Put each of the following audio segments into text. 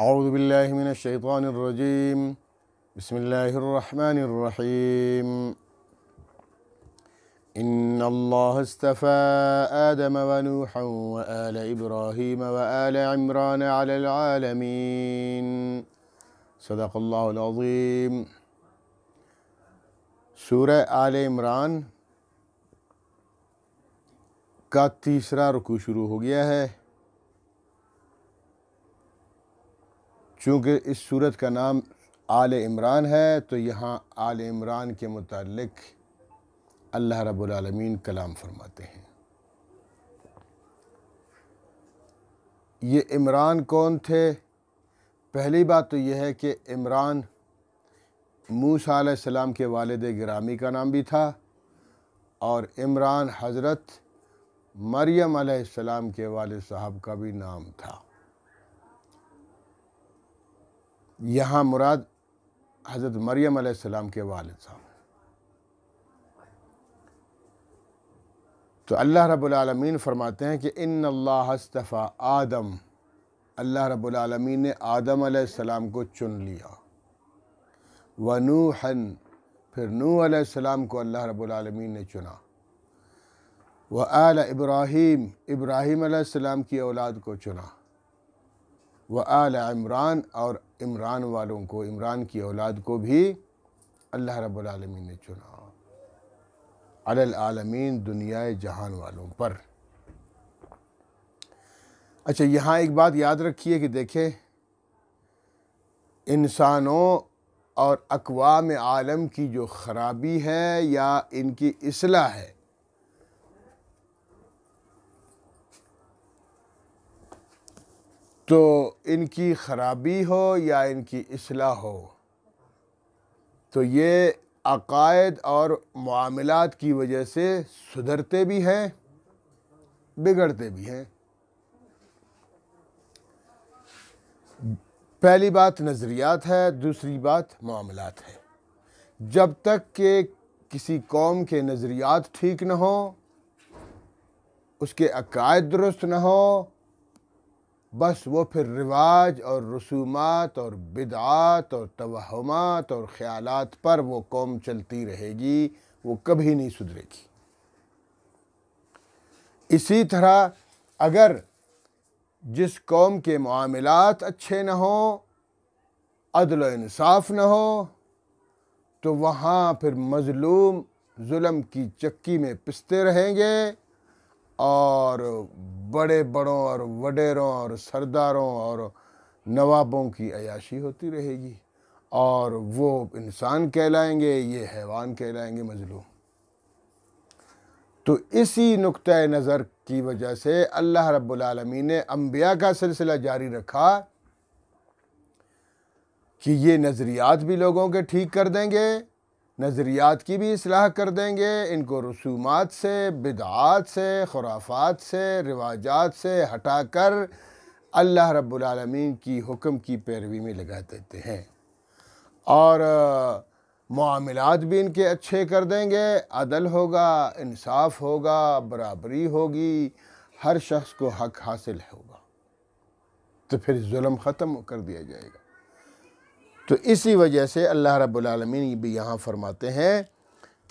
اعوذ باللہ من الشیطان الرجیم بسم اللہ الرحمن الرحیم ان اللہ اصطفى آدم ونوحا وآل ابراہیم وآل عمران علی العالمین صدق اللہ العظیم۔ سورہ آل عمران کا تیسرا رکوع شروع ہو گیا ہے۔ چونکہ اس سورت کا نام آل عمران ہے تو یہاں آل عمران کے متعلق اللہ رب العالمین کلام فرماتے ہیں۔ یہ عمران کون تھے؟ پہلی بات تو یہ ہے کہ عمران موسیٰ علیہ السلام کے والد گرامی کا نام بھی تھا، اور عمران حضرت مریم علیہ السلام کے والد صاحب کا بھی نام تھا۔ یہاں مراد حضرت مریم علیہ السلام کے والد صاحب۔ تو اللہ رب العالمین فرماتے ہیں کہ ان اللہ اصطفیٰ آدم، اللہ رب العالمین نے آدم علیہ السلام کو چن لیا، ونوحا، پھر نوح علیہ السلام کو اللہ رب العالمین نے چنا، وآل ابراہیم، ابراہیم علیہ السلام کی اولاد کو چنا، وآل عمران، اور عمران والوں کو، عمران کی اولاد کو بھی اللہ رب العالمین نے چنا، علی العالمین، دنیا جہان والوں پر۔ اچھا، یہاں ایک بات یاد رکھیے کہ دیکھیں، انسانوں اور اقوام عالم کی جو خرابی ہے یا ان کی اصلاح ہے، تو ان کی خرابی ہو یا ان کی اصلاح ہو، تو یہ عقائد اور معاملات کی وجہ سے سدھرتے بھی ہیں، بگڑتے بھی ہیں۔ پہلی بات نظریات ہے، دوسری بات معاملات ہے۔ جب تک کہ کسی قوم کے نظریات ٹھیک نہ ہوں، اس کے عقائد درست نہ ہوں، بس وہ پھر رواج اور رسومات اور بدعات اور توہمات اور خیالات پر وہ قوم چلتی رہے گی، وہ کبھی نہیں سدھرے گی۔ اسی طرح اگر جس قوم کے معاملات اچھے نہ ہوں، عدل و انصاف نہ ہو، تو وہاں پھر مظلوم ظلم کی چکی میں پستے رہیں گے، اور بڑے بڑوں اور وڈیروں اور سرداروں اور نوابوں کی عیاشی ہوتی رہے گی، اور وہ انسان کہلائیں گے، یہ حیوان کہلائیں گے، مظلوم۔ تو اسی نقطۂ نظر کی وجہ سے اللہ رب العالمین نے انبیاء کا سلسلہ جاری رکھا کہ یہ نظریات بھی لوگوں کے ٹھیک کر دیں گے، نظریات کی بھی اصلاح کر دیں گے، ان کو رسومات سے، بدعات سے، خرافات سے، رواجات سے ہٹا کر اللہ رب العالمین کی حکم کی پیروی میں لگا دیتے ہیں، اور معاملات بھی ان کے اچھے کر دیں گے، عدل ہوگا، انصاف ہوگا، برابری ہوگی، ہر شخص کو حق حاصل ہوگا، تو پھر ظلم ختم کر دیا جائے گا۔ تو اسی وجہ سے اللہ رب العالمین بھی یہاں فرماتے ہیں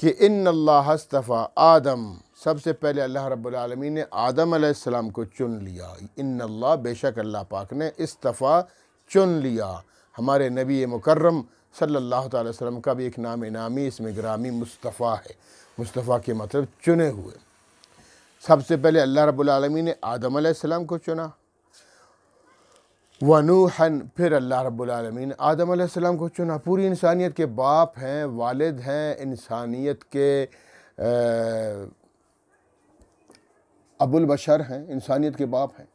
کہ ان اللہ اصطفیٰ آدم، سب سے پہلے اللہ رب العالمین نے آدم علیہ السلام کو چن لیا۔ ان اللہ، بے شک اللہ پاک نے، اصطفیٰ، چن لیا۔ ہمارے نبی مکرم صلی اللہ تعالی وسلم کا بھی ایک نام نامی، اس میں گرامی مصطفیٰ ہے۔ مصطفیٰ کے مطلب چنے ہوئے۔ سب سے پہلے اللہ رب العالمین نے آدم علیہ السلام کو چنا، ونوحا، پھر اللہ رب العالمین آدم علیہ السلام کو چنا۔ پوری انسانیت کے باپ ہیں، والد ہیں، انسانیت کے ابو البشر ہیں، انسانیت کے باپ ہیں۔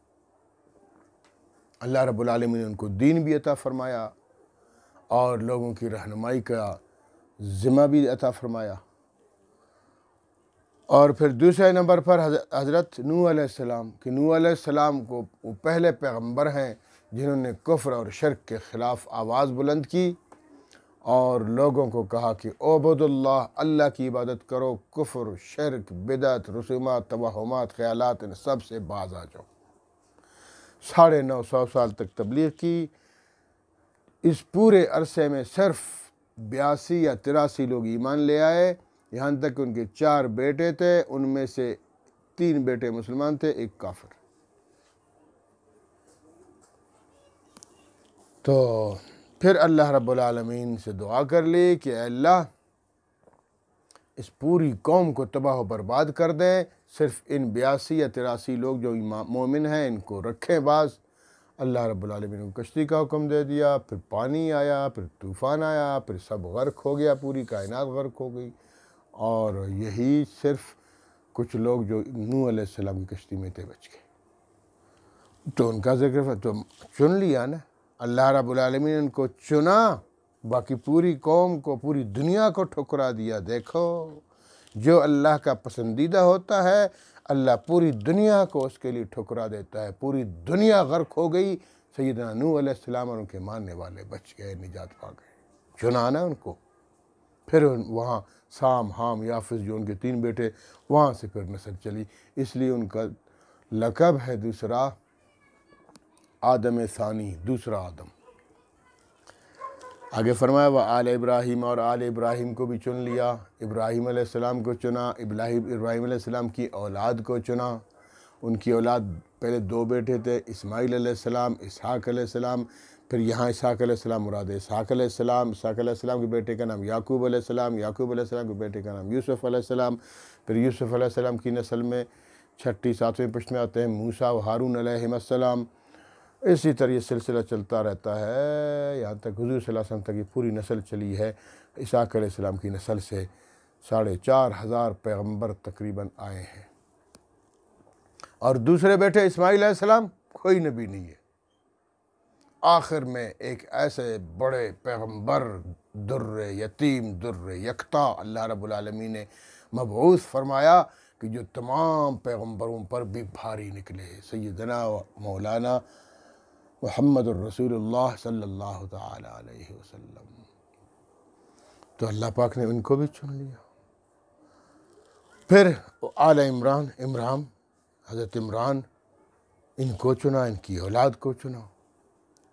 اللہ رب العالمین نے ان کو دین بھی عطا فرمایا، اور لوگوں کی رہنمائی کا ذمہ بھی عطا فرمایا۔ اور پھر دوسرے نمبر پر حضرت نوح علیہ السلام، کہ نوح علیہ السلام کو وہ پہلے پیغمبر ہیں جنہوں نے کفر اور شرک کے خلاف آواز بلند کی، اور لوگوں کو کہا کہ اعبدوا اللہ، اللہ کی عبادت کرو، کفر، شرک، بدعت، رسومات، توہمات، خیالات، ان سب سے باز آ جاؤ۔ 950 سال تک تبلیغ کی، اس پورے عرصے میں صرف 82 یا 83 لوگ ایمان لے آئے، یہاں تک کہ ان کے 4 بیٹے تھے، ان میں سے 3 بیٹے مسلمان تھے، 1 کافر۔ تو پھر اللہ رب العالمین سے دعا کر لی کہ اے اللہ اس پوری قوم کو تباہ و برباد کر دیں، صرف ان 82 یا 83 لوگ جو مومن ہیں ان کو رکھیں باز۔ اللہ رب العالمین نے کشتی کا حکم دے دیا، پھر پانی آیا، پھر طوفان آیا، پھر سب غرق ہو گیا، پوری کائنات غرق ہو گئی، اور یہی صرف کچھ لوگ جو نوح علیہ السلام کی کشتی میں تھے بچ گئے۔ تو ان کا ذکر تو چن لیا نا، اللہ رب العالمین نے ان کو چنا، باقی پوری قوم کو، پوری دنیا کو ٹھکرا دیا۔ دیکھو جو اللہ کا پسندیدہ ہوتا ہے اللہ پوری دنیا کو اس کے لیے ٹھکرا دیتا ہے۔ پوری دنیا غرق ہو گئی، سیدنا نوح علیہ السلام اور ان کے ماننے والے بچ گئے، نجات پا گئے، چنا نا ان کو۔ پھر وہاں سام، حام، یافس جو ان کے 3 بیٹے، وہاں سے پھر نسل چلی، اس لیے ان کا لقب ہے دوسرا آدم ثانی، دوسرا آدم۔ آگے فرمایا وہ آل ابراہیم، اور آل ابراہیم کو بھی چن لیا، ابراہیم علیہ السلام کو چنا، ابراہیم علیہ السلام کی اولاد کو چنا۔ ان کی اولاد پہلے 2 بیٹے تھے، اسماعیل علیہ السلام، اسحاق علیہ السلام، پھر یہاں اسحاق علیہ السلام مراد ہے اسحاق علیہ السلام، اسحاق علیہ السلام کے بیٹے کا نام یعقوب علیہ السلام، یعقوب علیہ السلام کے بیٹے کا نام یوسف علیہ السلام، پھر یوسف علیہ السلام کی نسل میں 6ٹھی 7ویں پشت میں آتے ہیں موسیٰ و ہارون علیہ السلام۔ اسی طرح یہ سلسلہ چلتا رہتا ہے یہاں تک حضور صلی اللہ علیہ وسلم تک یہ پوری نسل چلی ہے۔ اسحاق علیہ السلام کی نسل سے 4,500 پیغمبر تقریباً آئے ہیں، اور دوسرے بیٹے اسماعیل علیہ السلام کوئی نبی نہیں ہے۔ آخر میں ایک ایسے بڑے پیغمبر، در یتیم، در یکتا اللہ رب العالمین نے مبعوث فرمایا کہ جو تمام پیغمبروں پر بھی بھاری نکلے، سیدنا مولانا محمد الرسول اللہ صلی اللہ تعالی علیہ وسلم۔ تو اللہ پاک نے ان کو بھی چن لیا۔ پھر آل عمران، حضرت عمران، ان کو چنا، ان کی اولاد کو چنا،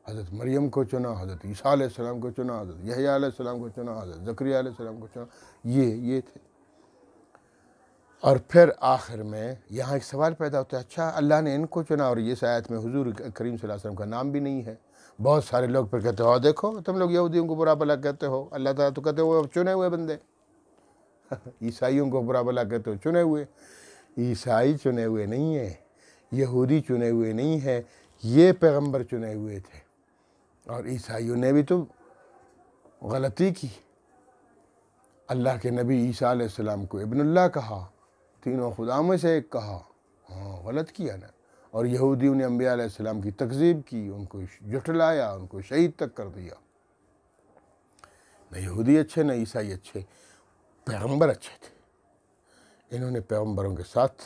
حضرت مریم کو چنا، حضرت عیسیٰ علیہ السلام کو چنا، حضرت یحییٰ علیہ السلام کو چنا، حضرت زکریا علیہ السلام کو چنا، یہ تھے۔ اور پھر آخر میں یہاں ایک سوال پیدا ہوتا ہے، اچھا اللہ نے ان کو چنا اور اس آیت میں حضور کریم صلی اللہ علیہ وسلم کا نام بھی نہیں ہے۔ بہت سارے لوگ پھر کہتے ہو دیکھو تم لوگ یہودیوں کو برا بھلا کہتے ہو، اللہ تعالیٰ تو کہتے ہو وہ چنے ہوئے بندے، عیسائیوں کو برا بھلا کہتے ہو چنے ہوئے۔ عیسائی چنے ہوئے نہیں ہیں، یہودی چنے ہوئے نہیں ہیں، یہ پیغمبر چنے ہوئے تھے، اور عیسائیوں نے بھی تو غلطی کی، اللہ کے نبی عیسیٰ علیہ السلام کو ابن اللہ کہا، 3 خدا میں سے ایک کہا، ہاں غلط کیا نا۔ اور یہودیوں نے انبیاء علیہ السلام کی تکذیب کی، ان کو جھٹلایا، ان کو شہید تک کر دیا۔ نہ یہودی اچھے نہ عیسائی اچھے، پیغمبر اچھے تھے، انہوں نے پیغمبروں کے ساتھ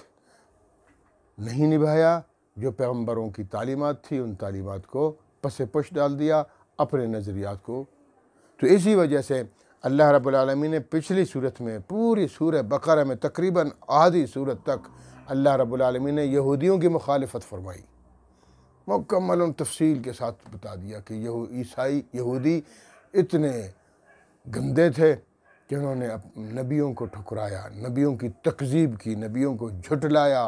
نہیں نبھایا، جو پیغمبروں کی تعلیمات تھی ان تعلیمات کو پس پش ڈال دیا، اپنے نظریات کو۔ تو اسی وجہ سے اللہ رب العالمین نے پچھلی صورت میں، پوری سورہ بقرہ میں تقریباً آدھی صورت تک اللہ رب العالمین نے یہودیوں کی مخالفت فرمائی، مکمل تفصیل کے ساتھ بتا دیا کہ یہودی اتنے گندے تھے کہ انہوں نے نبیوں کو ٹھکرایا، نبیوں کی تکذیب کی، نبیوں کو جھٹلایا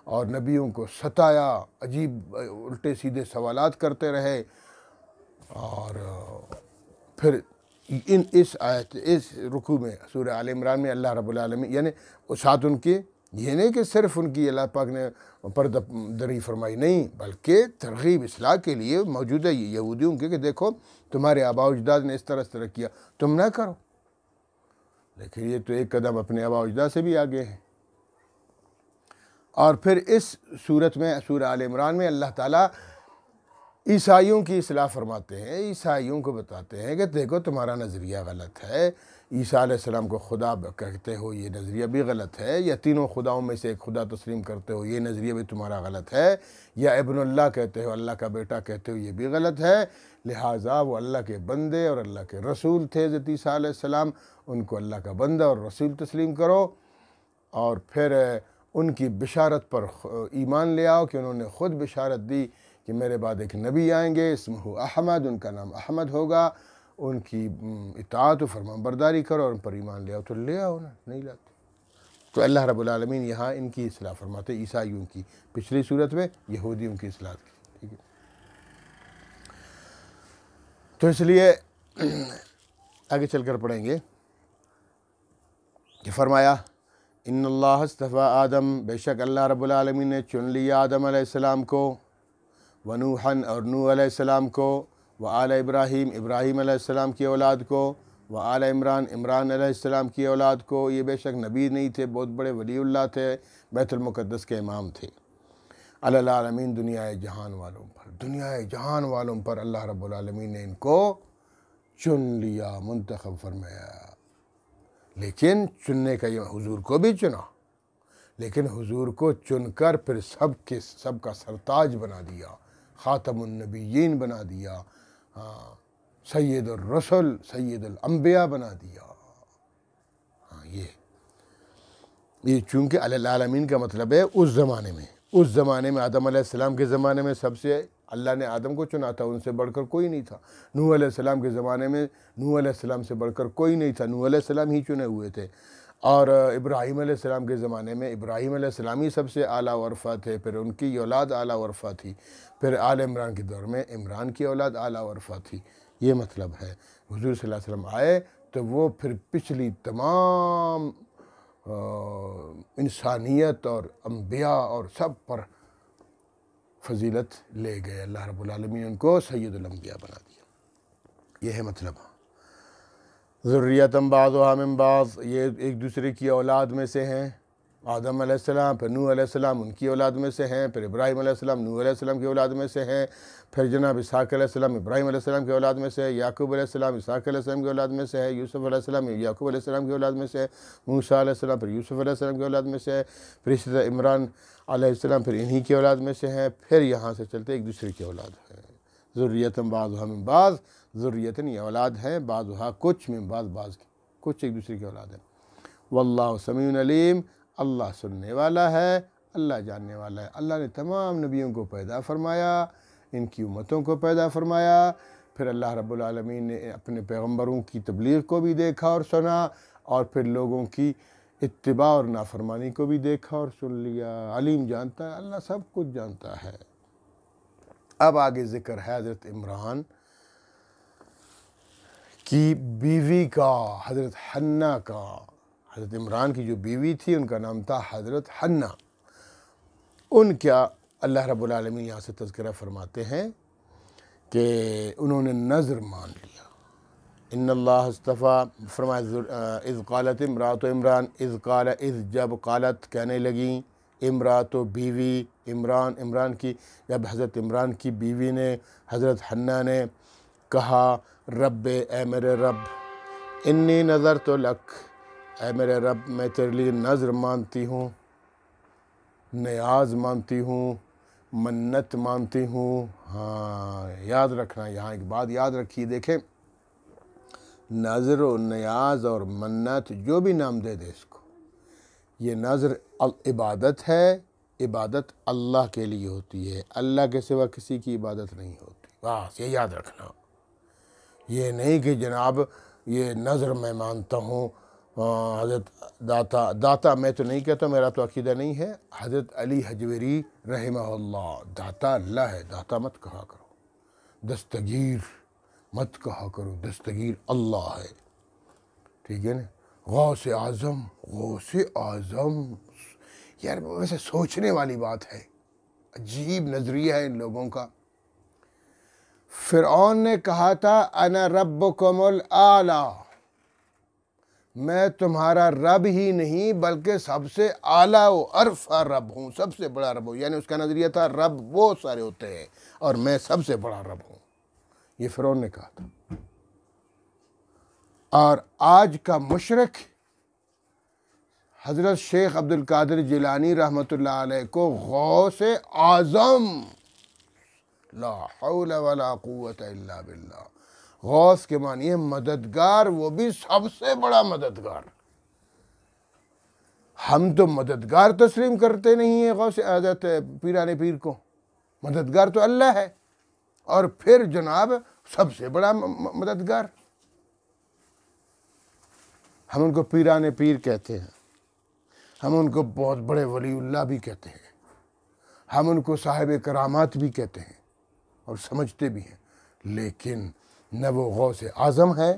اور نبیوں کو ستایا، عجیب الٹے سیدھے سوالات کرتے رہے۔ اور پھر اس رکوع میں سورہ آل عمران میں اللہ رب العالمین یعنی ساتھ ان کی، یہ نہیں کہ صرف ان کی اللہ پاک نے پردہ دری فرمائی، نہیں، بلکہ ترغیب اصلاح کے لیے موجود ہے یہودیوں کے کہ دیکھو تمہارے آباء و اجداد نے اس طرح کیا، تم نہ کرو۔ لیکن یہ تو ایک قدم اپنے آباء و اجداد سے بھی آگے ہے۔ اور پھر اس صورت میں سورہ آل عمران میں اللہ تعالیٰ عیسائیوں کی اصلاح فرماتے ہیں، عیسائیوں کو بتاتے ہیں کہ دیکھو تمہارا نظریہ غلط ہے، عیسیٰ علیہ السلام کو خدا کہتے ہو یہ نظریہ بھی غلط ہے، یا 3 خداؤں میں سے ایک خدا تسلیم کرتے ہو یہ نظریہ بھی تمہارا غلط ہے، یا ابن اللہ کہتے ہو اللہ کا بیٹا کہتے ہو یہ بھی غلط ہے۔ لہٰذا وہ اللہ کے بندے اور اللہ کے رسول تھے حضرت عیسیٰ علیہ السلام، ان کو اللہ کا بندہ اور رسول تسلیم کرو، اور پھر ان کی بشارت پر ایمان لے آؤ کہ انہوں نے خود بشارت دی کہ میرے بعد ایک نبی آئیں گے اسمہ احمد، ان کا نام احمد ہوگا، ان کی اطاعت و فرمان برداری کرو اور ان پر ایمان لے آؤ، تو لے آؤ نا، نہیں لاتے۔ تو اللہ رب العالمین یہاں ان کی اصلاح فرماتے، عیسائیوں کی، پچھلی صورت میں یہودیوں کی اصلاح کی، ٹھیک ہے۔ تو اس لیے آگے چل کر پڑھیں گے کہ فرمایا ان اللہ اصطفیٰ آدم، بے شک اللہ رب العالمین نے چن لیا آدم علیہ السلام کو، ونوحً اور نوح علیہ السلام کو، وآل ابراہیم ابراہیم علیہ السلام کی اولاد کو، وآل عمران عمران علیہ السلام کی اولاد کو۔ یہ بے شک نبی نہیں تھے، بہت بڑے ولی اللہ تھے، بیت المقدس کے امام تھے۔ علی العالمین، دنیا جہان والوں پر، دنیا جہان والوں پر اللہ رب العالمین نے ان کو چن لیا، منتخب فرمایا۔ لیکن چننے کا یہ حضور کو بھی چنا، لیکن حضور کو چن کر پھر سب کا سرتاج بنا دیا، خاتم النبیین بنا دیا، سید الرسل سید الانبیاء بنا دیا۔ یہ چونکہ علی العالمین کا مطلب ہے اس زمانے میں آدم علیہ السلام کے زمانے میں سب سے اللہ نے آدم کو چنا تھا، ان سے بڑھ کر کوئی نہیں تھا۔ نوح علیہ السلام کے زمانے میں نوح علیہ السلام سے بڑھ کر کوئی نہیں تھا، نوح علیہ السلام ہی چنے ہوئے تھے۔ اور ابراہیم علیہ السلام کے زمانے میں ابراہیم علیہ السلام ہی سب سے اعلیٰ ورثہ تھے، پھر ان کی اولاد اعلیٰ ورثہ تھی، پھر آل عمران کے دور میں عمران کی اولاد اعلیٰ ورثہ تھی۔ یہ مطلب ہے حضور صلی اللہ علیہ وسلم آئے تو وہ پھر پچھلی تمام انسانیت اور انبیاء اور سب پر فضیلت لے گئے، اللہ رب العالمین ان کو سید الانبیاء بنا دیا۔ یہ ہے مطلب۔ ذریۃ بعضھا من بعض، یہ ایک دوسرے کی اولاد میں سے ہیں، آدم علیہ السلام، پھر نوح علیہ السلام ان کی اولاد میں سے ہیں، پھر ابراہیم علیہ السلام نوح علیہ السلام کی اولاد میں سے ہیں، پھر جناب اسحاق علیہ السلام ابراہیم علیہ السلام کی اولاد میں سے ہے، یعقوب علیہ السلام اسحاق علیہ السلام کی اولاد میں سے ہے، یوسف علیہ السلام یعقوب علیہ السلام کی اولاد میں سے ہے، موسیٰ علیہ السلام پھر یوسف علیہ السلام کی اولاد میں سے ہے، پھر اسی طرح عمران علیہ السلام پھر انہی کی اولاد میں سے ہیں، پھر یہاں سے چلتے ایک دوسرے کی اولاد ہے۔ ذریۃ بعضھا من بعض، ذریۃ یہ اولاد ہیں، بعضھا کچھ، من بعض بعض کی، کچھ ایک دوسرے کی اولاد ہے۔ واللہ سمیع علیم، اللہ سننے والا ہے، اللہ جاننے والا ہے۔ اللہ نے تمام نبیوں کو پیدا فرمایا، ان کی امتوں کو پیدا فرمایا، پھر اللہ رب العالمین نے اپنے پیغمبروں کی تبلیغ کو بھی دیکھا اور سنا، اور پھر لوگوں کی اتباع اور نافرمانی کو بھی دیکھا اور سن لیا۔ علیم جانتا ہے، اللہ سب کچھ جانتا ہے۔ اب آگے ذکر ہے حضرت عمران کی بیوی کا، حضرت حنہ کا۔ حضرت عمران کی جو بیوی تھی ان کا نام تھا حضرت حنہ۔ ان کیا اللہ رب العالمین یہاں سے تذکرہ فرماتے ہیں کہ انہوں نے نذر مان لیا۔ ان اللہ اصطفیٰ، فرمایا اذ قالت امرأۃ عمران، اذ جب قالت کہنے لگیں، امرأۃ بیوی عمران کی، جب حضرت عمران کی بیوی نے حضرت حنہ نے کہا، رب اے میرے رب، انی نذرت لک، اے میرے رب میں تیرے لیے نذر مانتی ہوں، نیاز مانتی ہوں، منت مانتی ہوں۔ ہاں یاد رکھنا، یہاں ایک بات یاد رکھیے، دیکھیں نذر و نیاز اور منت جو بھی نام دے دے اس کو، یہ نذر عبادت ہے، عبادت اللہ کے لیے ہوتی ہے، اللہ کے سوا کسی کی عبادت نہیں ہوتی، بس یہ یاد رکھنا۔ یہ نہیں کہ جناب یہ نذر میں مانتا ہوں حضرت داتا میں تو نہیں کہتا، میرا تو عقیدہ نہیں ہے۔ حضرت علی حجویری رحمہ اللہ، داتا اللہ ہے، داتا مت کہا کرو، دستگیر مت کہا کرو، دستگیر اللہ ہے، ٹھیک ہے نا۔ غوث اعظم، یار ویسے سوچنے والی بات ہے، عجیب نظریہ ہے ان لوگوں کا۔ فرعون نے کہا تھا انا ربکم الاعلی، میں تمہارا رب ہی نہیں بلکہ سب سے اعلیٰ و ارفع رب ہوں، سب سے بڑا رب ہوں، یعنی اس کا نظریہ تھا رب بہت سارے ہوتے ہیں اور میں سب سے بڑا رب ہوں، یہ فرعون نے کہا تھا۔ اور آج کا مشرک حضرت شیخ عبد القادر جیلانی رحمۃ اللہ علیہ کو غوث اعظم، لا حول ولا قوت الا باللہ، غوث کے معنی ہے مددگار، وہ بھی سب سے بڑا مددگار۔ ہم تو مددگار تسلیم کرتے نہیں ہیں غوث حضرت پیران پیر کو، مددگار تو اللہ ہے، اور پھر جناب سب سے بڑا مددگار۔ ہم ان کو پیران پیر کہتے ہیں، ہم ان کو بہت بڑے ولی اللہ بھی کہتے ہیں، ہم ان کو صاحب کرامات بھی کہتے ہیں اور سمجھتے بھی ہیں، لیکن نہ وہ غوث اعظم ہے،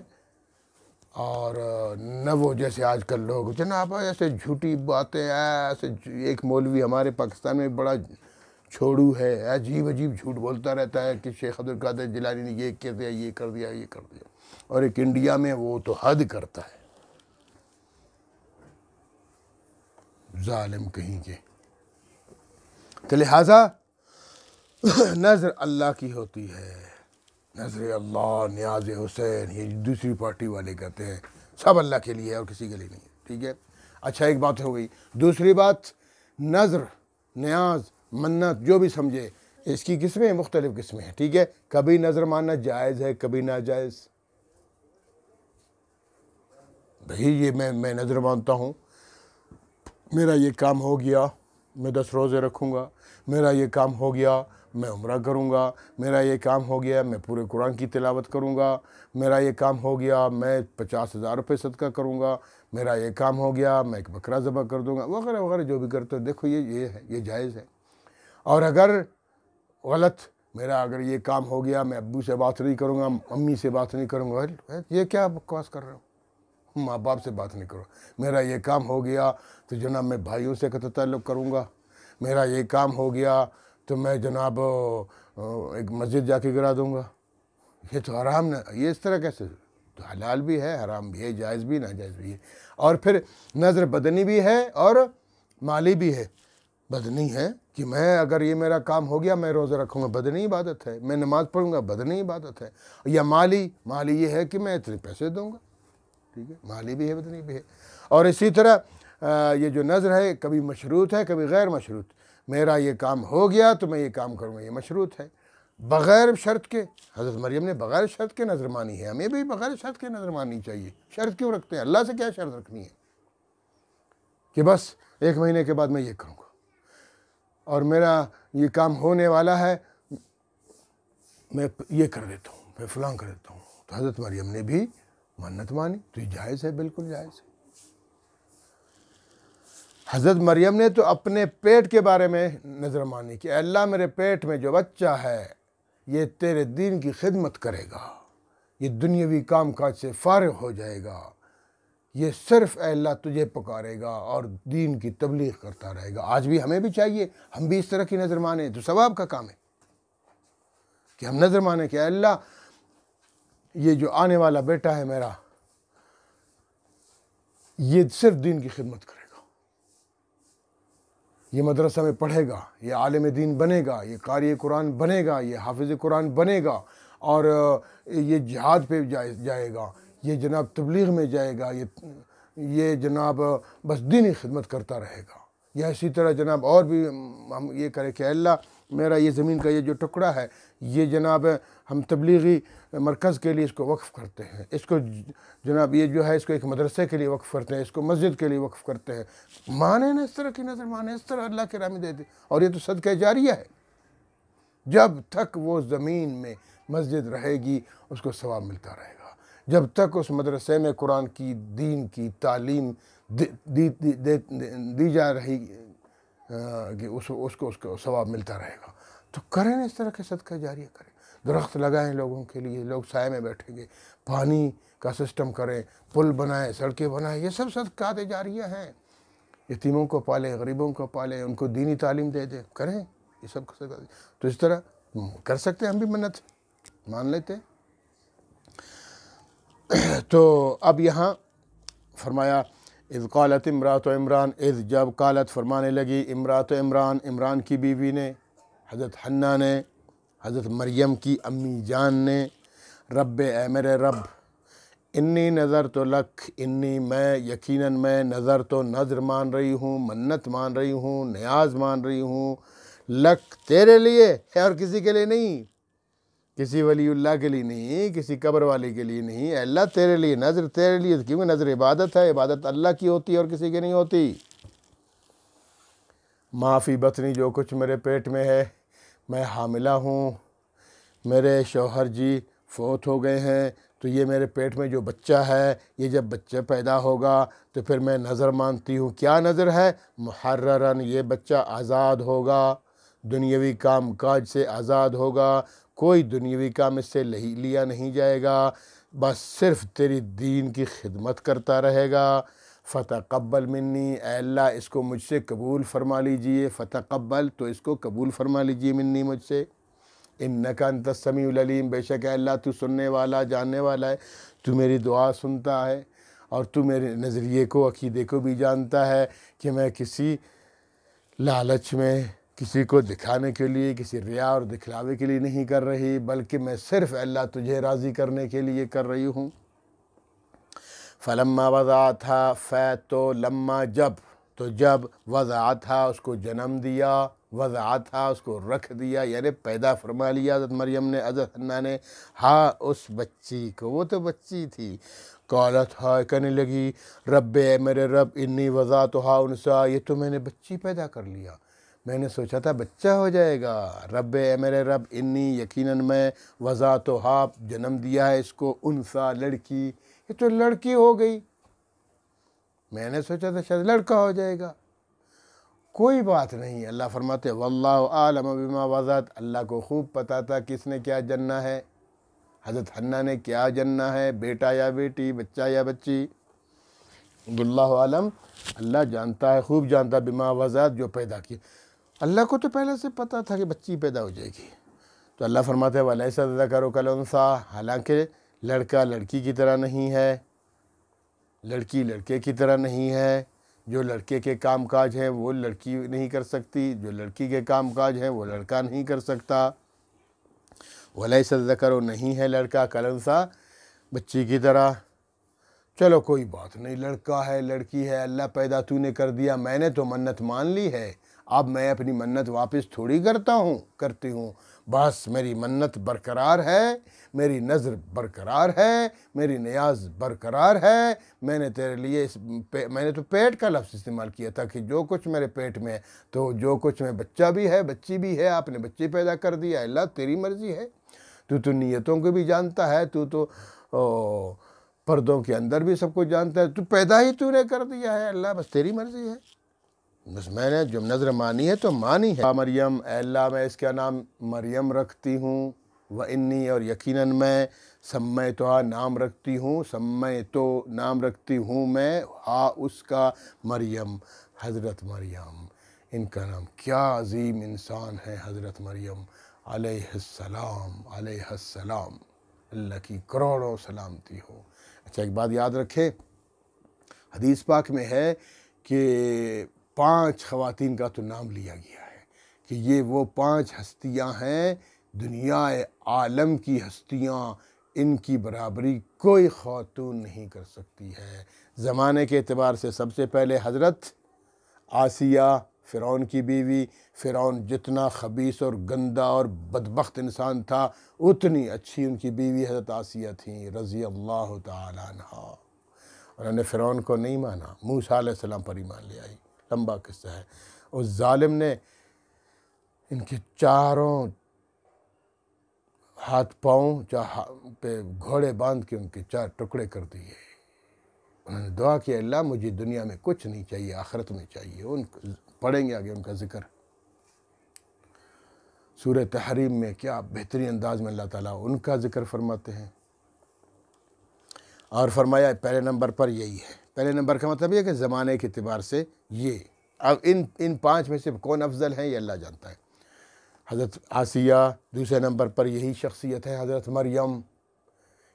اور نہ وہ جیسے آج کل لوگ جناب ایسے جھوٹی باتیں، ایسے ایک مولوی ہمارے پاکستان میں بڑا چھوڑو ہے، عجیب جھوٹ بولتا رہتا ہے کہ شیخ عبد القادر جیلانی نے یہ کر دیا، یہ کر دیا، یہ کر دیا، اور ایک انڈیا میں وہ تو حد کرتا ہے، ظالم کہیں کے۔ تو لہٰذا نظر اللہ کی ہوتی ہے، نظر اللہ، نیاز حسین، یہ دوسری پارٹی والے کہتے ہیں سب اللہ کے لیے اور کسی کے لیے نہیں، ٹھیک ہے۔ اچھا ایک بات ہو گئی۔ دوسری بات، نظر، نیاز، منت جو بھی سمجھے، اس کی قسمیں مختلف قسمیں ہیں، ٹھیک ہے۔ کبھی نظر ماننا جائز ہے، کبھی ناجائز۔ بھئی یہ میں نظر مانتا ہوں، میرا یہ کام ہو گیا میں 10 روزے رکھوں گا، میرا یہ کام ہو گیا میں عمرہ کروں گا، میرا یہ کام ہو گیا میں پورے قرآن کی تلاوت کروں گا، میرا یہ کام ہو گیا میں 50,000 روپے صدقہ کروں گا، میرا یہ کام ہو گیا میں ایک بکرا ذبح کر دوں گا، وغیرہ وغیرہ جو بھی کرتے ہو۔ دیکھو یہ ہے، یہ جائز ہے۔ اور اگر غلط، میرا اگر یہ کام ہو گیا میں ابو سے بات نہیں کروں گا، امی سے بات نہیں کروں گا، یہ کیا بکواس کر رہے ہو، ماں باپ سے بات نہیں کرو۔ میرا یہ کام ہو گیا تو جناب میں بھائیوں سے قطع تعلق کروں گا، میرا یہ کام ہو گیا تو میں جناب ایک مسجد جا کے گرا دوں گا، یہ تو حرام نہ، یہ اس طرح کیسے؟ تو حلال بھی ہے، حرام بھی ہے، جائز بھی، ناجائز بھی ہے۔ اور پھر نظر بدنی بھی ہے اور مالی بھی ہے۔ بدنی ہے کہ میں اگر یہ میرا کام ہو گیا میں روزہ رکھوں گا، بدنی عبادت ہے، میں نماز پڑھوں گا، بدنی عبادت ہے۔ یا مالی یہ ہے کہ میں اتنے پیسے دوں گا، ٹھیک ہے، مالی بھی ہے، بدنی بھی ہے۔ اور اسی طرح یہ جو نظر ہے کبھی مشروط ہے، کبھی غیر مشروط۔ میرا یہ کام ہو گیا تو میں یہ کام کروں گا، یہ مشروط ہے، بغیر شرط کے۔ حضرت مریم نے بغیر شرط کے نظر مانی ہے، ہمیں بھی بغیر شرط کے نظر ماننی چاہیے۔ شرط کیوں رکھتے ہیں؟ اللہ سے کیا شرط رکھنی ہے کہ بس 1 مہینے کے بعد میں یہ کروں گا، اور میرا یہ کام ہونے والا ہے میں یہ کر دیتا ہوں، میں فلاں کر دیتا ہوں۔ تو حضرت مریم نے بھی منت مانی، تو یہ جائز ہے، بالکل جائز ہے۔ حضرت مریم نے تو اپنے پیٹ کے بارے میں نظر مانی کہ اے اللہ میرے پیٹ میں جو بچہ ہے یہ تیرے دین کی خدمت کرے گا، یہ دنیاوی کام کاج سے فارغ ہو جائے گا، یہ صرف اے اللہ تجھے پکارے گا اور دین کی تبلیغ کرتا رہے گا۔ آج بھی ہمیں بھی چاہیے ہم بھی اس طرح کی نظر مانیں، تو ثواب کا کام ہے کہ ہم نظر مانیں کہ اے اللہ یہ جو آنے والا بیٹا ہے میرا، یہ صرف دین کی خدمت کرے گا، یہ مدرسہ میں پڑھے گا، یہ عالم دین بنے گا، یہ قاری قرآن بنے گا، یہ حافظ قرآن بنے گا، اور یہ جہاد پہ جائے گا، یہ جناب تبلیغ میں جائے گا، یہ جناب بس دینی خدمت کرتا رہے گا۔ یا اسی طرح جناب اور بھی ہم یہ کریں کہ اللہ میرا یہ زمین کا یہ جو ٹکڑا ہے یہ جناب ہم تبلیغی مرکز کے لیے اس کو وقف کرتے ہیں، اس کو جناب یہ جو ہے اس کو ایک مدرسے کے لیے وقف کرتے ہیں، اس کو مسجد کے لیے وقف کرتے ہیں۔ مانے نا، اس طرح کی نظر مانے، اس طرح اللہ کے راہ میں دے دے، اور یہ تو صدقہ جاریہ ہے۔ جب تک وہ زمین میں مسجد رہے گی اس کو ثواب ملتا رہے گا، جب تک اس مدرسے میں قرآن کی دین کی تعلیم دی جا رہی کہ اس کو ثواب ملتا رہے گا۔ تو کریں اس طرح کے صدقہ جاریہ کریں، درخت لگائیں لوگوں کے لیے، لوگ سائے میں بیٹھیں گے، پانی کا سسٹم کریں، پل بنائیں، سڑکیں بنائیں، یہ سب صدقات جاریہ ہیں۔ یتیموں کو پالیں، غریبوں کو پالیں، ان کو دینی تعلیم دے دیں، کریں یہ سب صدقات۔ تو اس طرح کر سکتے ہیں، ہم بھی منت مان لیتے ہیں۔ تو اب یہاں فرمایا اذ قالت امرات عمران، اذ جب قالت فرمانے لگی امرات عمران، عمران کی بیوی نے، حضرت حنہ نے، حضرت مریم کی امی جان نے، رب اے میرے رب، انی نظر تو لک، انی میں، یقیناً میں، نظر تو نظر مان رہی ہوں، منت مان رہی ہوں، نیاز مان رہی ہوں، لک تیرے لیے، اور کسی کے لیے نہیں، کسی ولی اللہ کے لیے نہیں، کسی قبر والے کے لیے نہیں، اے اللہ تیرے لیے، نظر تیرے لیے، کیونکہ نظر عبادت ہے، عبادت اللہ کی ہوتی ہے اور کسی کی نہیں ہوتی۔ معافی بطنی، جو کچھ میرے پیٹ میں ہے میں حاملہ ہوں، میرے شوہر جی فوت ہو گئے ہیں، تو یہ میرے پیٹ میں جو بچہ ہے، یہ جب بچہ پیدا ہوگا تو پھر میں نظر مانتی ہوں۔ کیا نظر ہے؟ محررن، یہ بچہ آزاد ہوگا، دنیاوی کام کاج سے آزاد ہوگا، کوئی دنیاوی کام اس سے لیا نہیں جائے گا، بس صرف تیری دین کی خدمت کرتا رہے گا۔ فتقبل منی، اے اللہ اس کو مجھ سے قبول فرما لیجئے، فتقبل تو اس کو قبول فرما لیجئے، منی مجھ سے، انک انت السمیع العلیم، بے شک اے اللہ تو سننے والا جاننے والا ہے، تو میری دعا سنتا ہے، اور تو میرے نظریے کو عقیدے کو بھی جانتا ہے کہ میں کسی لالچ میں، کسی کو دکھانے کے لیے، کسی ریا اور دکھلاوے کے لیے نہیں کر رہی، بلکہ میں صرف اللہ تجھے راضی کرنے کے لیے کر رہی ہوں۔ فلما وضعتها، تو لما جب وضعتها اس کو جنم دیا، وضعتها اس کو رکھ دیا، یعنی پیدا فرما لیا حضرت مریم نے، حضرت حنہ نے، ہاں اس بچی کو، وہ تو بچی تھی، قالت ہائے کہنے لگی، رب اے میرے رب، انی وضعتها انثی، یہ تو میں نے بچی پیدا کر لیا، میں نے سوچا تھا بچہ ہو جائے گا، رب اے میرے رب، انی یقیناً میں، وضعتها جنم دیا ہے اس کو، انثی لڑکی، یہ تو لڑکی ہو گئی، میں نے سوچا تھا شاید لڑکا ہو جائے گا، کوئی بات نہیں۔ اللہ فرماتے واللہ عالم بما وضعت، اللہ کو خوب پتا تھا کس نے کیا جننا ہے، حضرت حنہ نے کیا جننا ہے، بیٹا یا بیٹی، بچہ یا بچی، واللہ عالم، اللہ جانتا ہے، خوب جانتا بما وضعت، جو پیدا کی، اللہ کو تو پہلے سے پتا تھا کہ بچی پیدا ہو جائے گی۔ تو اللہ فرماتے ہیں وَلَيْسَ الذَّكَرُ كَالْأُنثَىٰ، حالانکہ لڑکا لڑکی کی طرح نہیں ہے، لڑکی لڑکے کی طرح نہیں ہے، جو لڑکے کے کام کاج ہیں وہ لڑکی نہیں کر سکتی، جو لڑکی کے کام کاج ہیں وہ لڑکا نہیں کر سکتا۔ وَلَيْسَ الذَّكَرُ، نہیں ہے لڑکا، كَالْأُنثَىٰ، بچی کی طرح، چلو کوئی بات نہیں، لڑکا ہے لڑکی ہے، اللہ پیدا تو نے کر دیا، میں نے تو منت مان لی ہے، اب میں اپنی منت واپس تھوڑی کرتی ہوں، بس میری منت برقرار ہے، میری نظر برقرار ہے، میری نیاز برقرار ہے، میں نے تیرے لیے میں نے تو پیٹ کا لفظ استعمال کیا تھا کہ جو کچھ میرے پیٹ میں ہے، تو جو کچھ میں بچہ بھی ہے بچی بھی ہے، آپ نے بچی پیدا کر دیا، اللہ تیری مرضی ہے، تو نیتوں کو بھی جانتا ہے، تو پردوں کے اندر بھی سب کچھ جانتا ہے، تو پیدا ہی تو نے کر دیا ہے، اللہ بس تیری مرضی ہے، بس میں نے جو نظر مانی ہے تو مانی ہے۔ مریم، اے اللہ میں اس کا نام مریم رکھتی ہوں، وَإِنِّي، اور یقیناً میں، سمیتھا نام رکھتی ہوں، سمیتو نام رکھتی ہوں میں، ہاں اس کا، مریم، حضرت مریم، ان کا نام، کیا عظیم انسان ہے حضرت مریم علیہ السلام، علیہ السلام، اللہ کی کروڑوں سلامتی ہو۔ اچھا ایک بات یاد رکھے، حدیث پاک میں ہے کہ 5 خواتین کا تو نام لیا گیا ہے کہ یہ وہ 5 ہستیاں ہیں، دنیا عالم کی ہستیاں، ان کی برابری کوئی خاتون نہیں کر سکتی ہے۔ زمانے کے اعتبار سے سب سے پہلے حضرت آسیہ، فرعون کی بیوی، فرعون جتنا خبیث اور گندا اور بدبخت انسان تھا، اتنی اچھی ان کی بیوی حضرت آسیہ تھیں رضی اللہ تعالیٰ عنہا، انہوں نے فرعون کو نہیں مانا، موسیٰ علیہ السلام پر ایمان لے آئی، لمبا قصہ ہے، اس ظالم نے ان کے چاروں ہاتھ پاؤں پہ گھوڑے باندھ کے ان کے 4 ٹکڑے کر دیے، انہوں نے دعا کی اللہ مجھے دنیا میں کچھ نہیں چاہیے، آخرت میں چاہیے، ان پڑھیں گے آگے ان کا ذکر سورہ تحریم میں، کیا بہترین انداز میں اللہ تعالیٰ ان کا ذکر فرماتے ہیں، اور فرمایا پہلے نمبر پر یہی ہے، پہلے نمبر کا مطلب یہ کہ زمانے کے اعتبار سے یہ، اب ان 5 میں سے کون افضل ہیں یہ اللہ جانتا ہے، حضرت آسیہ، دوسرے نمبر پر یہی شخصیت ہے حضرت مریم،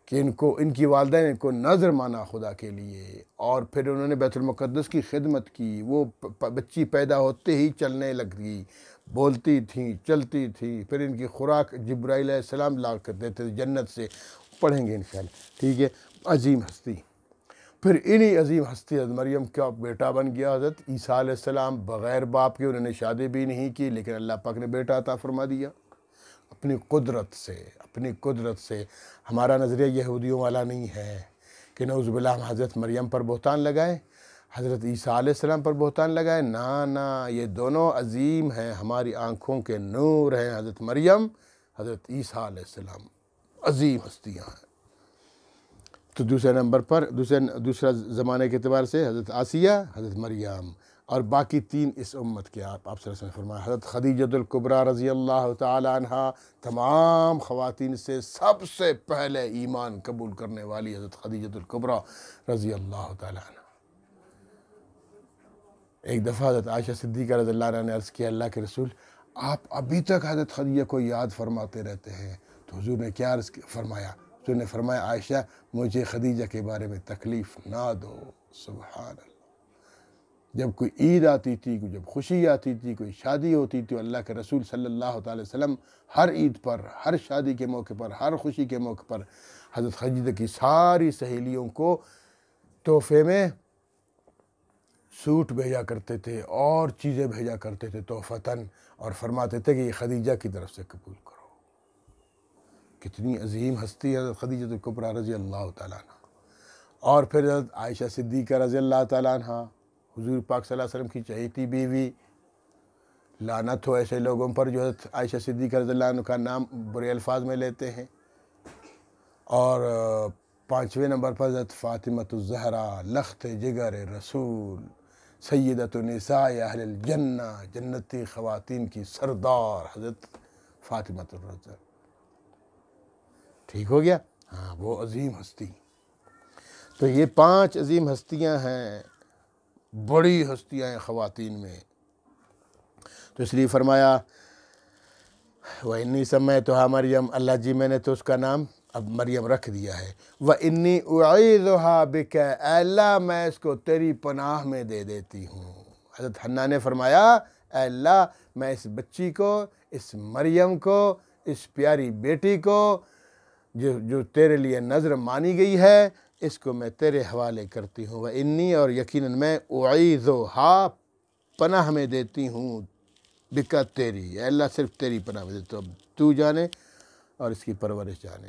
کہ ان کی والدہ نے کو نظر مانا خدا کے لیے، اور پھر انہوں نے بیت المقدس کی خدمت کی، وہ بچی پیدا ہوتے ہی چلنے لگ گئی، بولتی تھیں، چلتی تھی، پھر ان کی خوراک جبرائیل علیہ السلام لا کر دیتے تھے جنت سے، پڑھیں گے انشاءاللہ، ٹھیک ہے، عظیم ہستی، پھر انہی عظیم ہستی حضرت مریم کا بیٹا بن گیا حضرت عیسیٰ علیہ السلام، بغیر باپ کے، انہوں نے شادی بھی نہیں کی، لیکن اللہ پاک نے بیٹا عطا فرما دیا اپنی قدرت سے۔ ہمارا نظریہ یہودیوں والا نہیں ہے کہ نعوذ باللہ ہم حضرت مریم پر بہتان لگائیں، حضرت عیسیٰ علیہ السلام پر بہتان لگائے؟ نہ، یہ دونوں عظیم ہیں، ہماری آنکھوں کے نور ہیں، حضرت مریم، حضرت عیسیٰ علیہ السلام عظیم ہستیاں ہیں۔ تو دوسرے نمبر پر دوسرا زمانے کے اعتبار سے حضرت آسیہ، حضرت مریم، اور باقی تین اس امت کے آپ صلی اللہ علیہ وسلم نے فرمایا حضرت خدیجۃ الکبریٰ رضی اللہ تعالی عنہا، تمام خواتین سے سب سے پہلے ایمان قبول کرنے والی حضرت خدیجۃ الکبریٰ رضی اللہ تعالی عنہ۔ ایک دفعہ حضرت عائشہ صدیقہ رضی اللہ عنہ نے عرض کیا، اللہ کے رسول آپ ابھی تک حضرت خدیجہ کو یاد فرماتے رہتے ہیں، تو حضور نے کیا عرض فرمایا؟ حضور نے فرمایا عائشہ مجھے خدیجہ کے بارے میں تکلیف نہ دو۔ سبحان اللہ۔ جب کوئی عید آتی تھی، جب خوشی آتی تھی، کوئی شادی ہوتی تھی، اللہ کے رسول صلی اللہ تعالی وسلم ہر عید پر، ہر شادی کے موقع پر، ہر خوشی کے موقع پر حضرت خدیجہ کی ساری سہیلیوں کو تحفے میں سوٹ بھیجا کرتے تھے اور چیزیں بھیجا کرتے تھے تحفتاً، اور فرماتے تھے کہ یہ خدیجہ کی طرف سے قبول کرو۔ کتنی عظیم ہستی حضرت خدیجہ الکبریٰ رضی اللہ تعالیٰ عنہ۔ اور پھر حضرت عائشہ صدیقہ رضی اللہ تعالیٰ عنہ، حضور پاک صلی اللہ علیہ وسلم کی چہیتی بیوی۔ لعنت ہو ایسے لوگوں پر جو حضرت عائشہ صدیقہ رضی اللہ عنہ کا نام برے الفاظ میں لیتے ہیں۔ اور پانچویں نمبر پر حضرت فاطمہ الزہرا، لخت جگر رسول، سیدۃ نساء اہل الجنہ، جنتی خواتین کی سردار حضرت فاطمہ الزہرا۔ ٹھیک ہو گیا؟ ہاں، وہ عظیم ہستی۔ تو یہ 5 عظیم ہستیاں ہیں، بڑی ہستیاں ہیں خواتین میں۔ تو اس لیے فرمایا وَإِنِّي سَمَّيْتُهَا مریم، اللہ جی میں نے تو اس کا نام اب مریم رکھ دیا ہے۔ وَإِنِّي أُعِيذُهَا بِكَ، اے اللہ میں اس کو تیری پناہ میں دے دیتی ہوں۔ حضرت حنہ نے فرمایا اے اللہ میں اس بچی کو، اس مریم کو، اس پیاری بیٹی کو جو تیرے لیے نذر مانی گئی ہے، اس کو میں تیرے حوالے کرتی ہوں۔ وَإِنِّي، اور یقیناً میں، أُعِيذُهَا پناہ میں دیتی ہوں، بکا تیری، اے اللہ صرف تیری پناہ میں دیتا ہوں، اب تو جانے اور اس کی پرورش جانے۔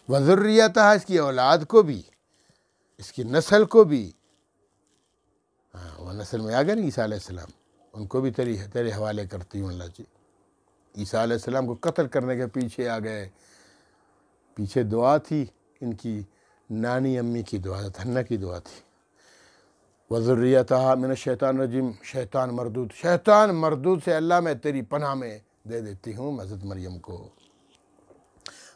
وَذُرِّيَّتَهَا، اس کی اولاد کو بھی، اس کی نسل کو بھی، وہ نسل میں آ گئے نا عیسیٰ علیہ السلام، ان کو بھی تیرے حوالے کرتی ہوں اللہ جی۔ عیسیٰ علیہ السلام کو قتل کرنے کے پیچھے آ گئے، پیچھے دعا تھی ان کی نانی امی کی دعا، حنہ کی دعا تھی۔ وَذُرِّيَّتَهَا مِنَ الشَّيْطَانِ الرَّجِيمِ، شیطان مردود سے اللہ میں تیری پناہ میں دے دیتی ہوں حضرت مریم کو۔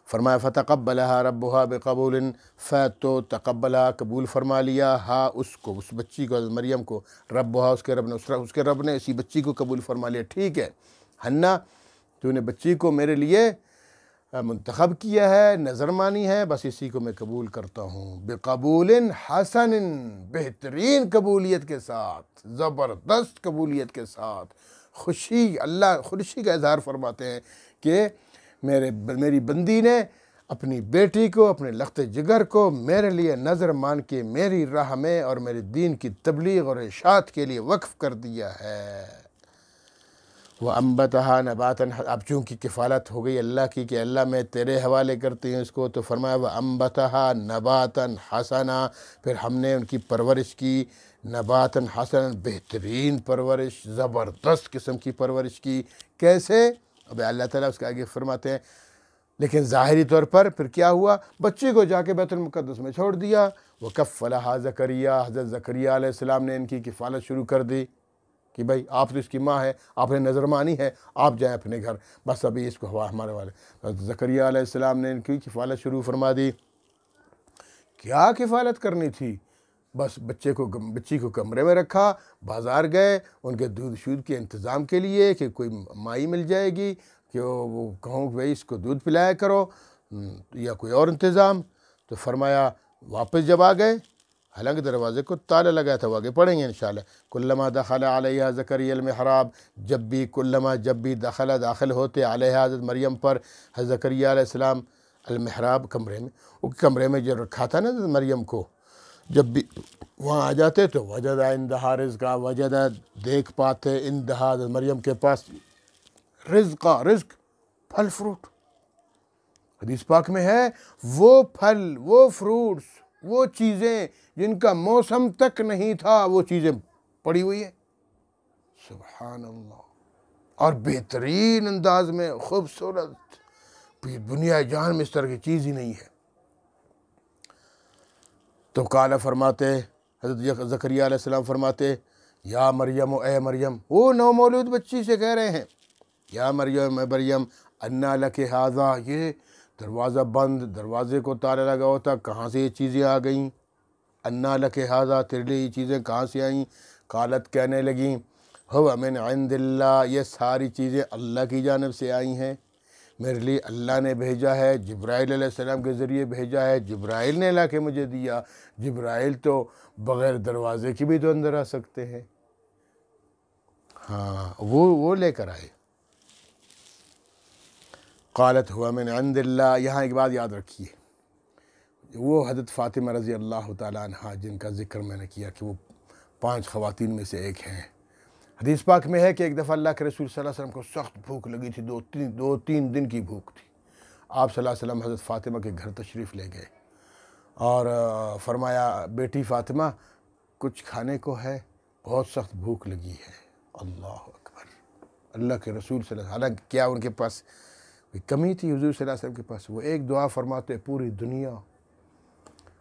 فرمایا فَتَقَبَّلَهَا رَبُّهَا بِقَبُولٍ، تو تقبلہ قبول فرما لیا، اس کو، اس بچی کو، حضرت مریم کو، ربها، اس کے رب نے اسی بچی کو قبول فرما لیا۔ ٹھیک ہے حنہ، تو نے بچی کو میرے لیے منتخب کیا ہے، نظر مانی ہے، بس اسی کو میں قبول کرتا ہوں۔ بقبول حسن، بہترین قبولیت کے ساتھ، زبردست قبولیت کے ساتھ، خوشی، اللہ خوشی کا اظہار فرماتے ہیں کہ میری بندی نے اپنی بیٹی کو، اپنے لخت جگر کو میرے لیے نظر مان کے میری راہ میں اور میرے دین کی تبلیغ اور اشاعت کے لیے وقف کر دیا ہے۔ وَأَنبَتَهَا نَبَاتًا، اب چونکہ کفالت ہو گئی اللہ کی کہ اللہ میں تیرے حوالے کرتی ہوں اس کو، تو فرمایا وَأَنبَتَهَا نَبَاتًا حَسَنًا، پھر ہم نے ان کی پرورش کی، نباتاً حسناً، بہترین پرورش، زبردست قسم کی پرورش کی۔ کیسے؟ اب اللہ تعالیٰ اس کے آگے فرماتے ہیں، لیکن ظاہری طور پر پھر کیا ہوا؟ بچی کو جا کے بیت المقدس میں چھوڑ دیا۔ وَكَفَّلَهَا زکریا، حضرت زکریا علیہ السلام نے ان کی کفالت شروع کر دی کہ بھائی آپ تو اس کی ماں ہے، آپ نے نظر مانی ہے، آپ جائیں اپنے گھر، بس ابھی اس کو ہوا ہمارے والے۔ حضرت زکریا علیہ السلام نے ان کی کفالت شروع فرما دی۔ کیا کفالت کرنی تھی؟ بس بچی کو کمرے میں رکھا، بازار گئے ان کے دودھ شود کے انتظام کے لیے کہ کوئی مائی مل جائے گی کہ وہ کہوں کہ بھائی اس کو دودھ پلایا کرو، یا کوئی اور انتظام۔ تو فرمایا واپس جب آ گئے، حالانکہ دروازے کو تالا لگایا تھا، وہ آگے پڑھیں گے انشاءاللہ۔ کلما دخل علیہا زکریا المحراب، جب بھی داخل ہوتے علیہا، حضرت مریم پر، حضرت زکریا علیہ السلام، المحراب، کمرے میں، وہ کمرے میں جو رکھا تھا نا حضرت مریم کو، جب بھی وہاں آ جاتے تو وجد عندہا رزقا، وجد دیکھ پاتے عندہا، حضرت مریم کے پاس، رزقا، رزق، پھل فروٹ۔ حدیث پاک میں ہے وہ پھل، وہ فروٹس، وہ چیزیں جن کا موسم تک نہیں تھا وہ چیزیں پڑی ہوئی ہیں. سبحان اللہ. اور بہترین انداز میں خوبصورت، دنیا جہان میں اس طرح کی چیز ہی نہیں ہے. تو قال فرماتے، حضرت زکریا علیہ السلام فرماتے، یا مریم، اے مریم، وہ نو مولود بچی سے کہہ رہے ہیں، یا مریم، اے مریم، انا لک ھذا، یہ دروازہ بند، دروازے کو تالا لگا ہوتا، کہاں سے یہ چیزیں آ گئیں؟ انا لک ھذا، تیرے لیے یہ چیزیں کہاں سے آئیں؟ قالت، کہنے لگیں، ہو من عند اللہ، یہ ساری چیزیں اللہ کی جانب سے آئی ہیں، میرے لیے اللہ نے بھیجا ہے، جبرائیل علیہ السلام کے ذریعے بھیجا ہے، جبرائیل نے لا کے مجھے دیا. جبرائیل تو بغیر دروازے کی بھی تو اندر آ سکتے ہیں. ہاں، وہ لے کر آئے. قالت ہوا من عند اللہ. یہاں ایک بات یاد رکھیے، وہ حضرت فاطمہ رضی اللہ تعالیٰ عنہ جن کا ذکر میں نے کیا کہ وہ 5 خواتین میں سے ایک ہیں. حدیث پاک میں ہے کہ ایک دفعہ اللہ کے رسول صلی اللہ علیہ وسلم کو سخت بھوک لگی تھی، 2-3 دن کی بھوک تھی. آپ صلی اللہ علیہ وسلم حضرت فاطمہ کے گھر تشریف لے گئے اور فرمایا، بیٹی فاطمہ، کچھ کھانے کو ہے؟ بہت سخت بھوک لگی ہے. اللہ اکبر. اللہ کے رسول صلی اللہ علیہ وسلم، حالانکہ کیا ان کے پاس کوئی کمی تھی حضور صلی اللہ علیہ وسلم کے پاس؟ وہ ایک دعا فرماتے، پوری دنیا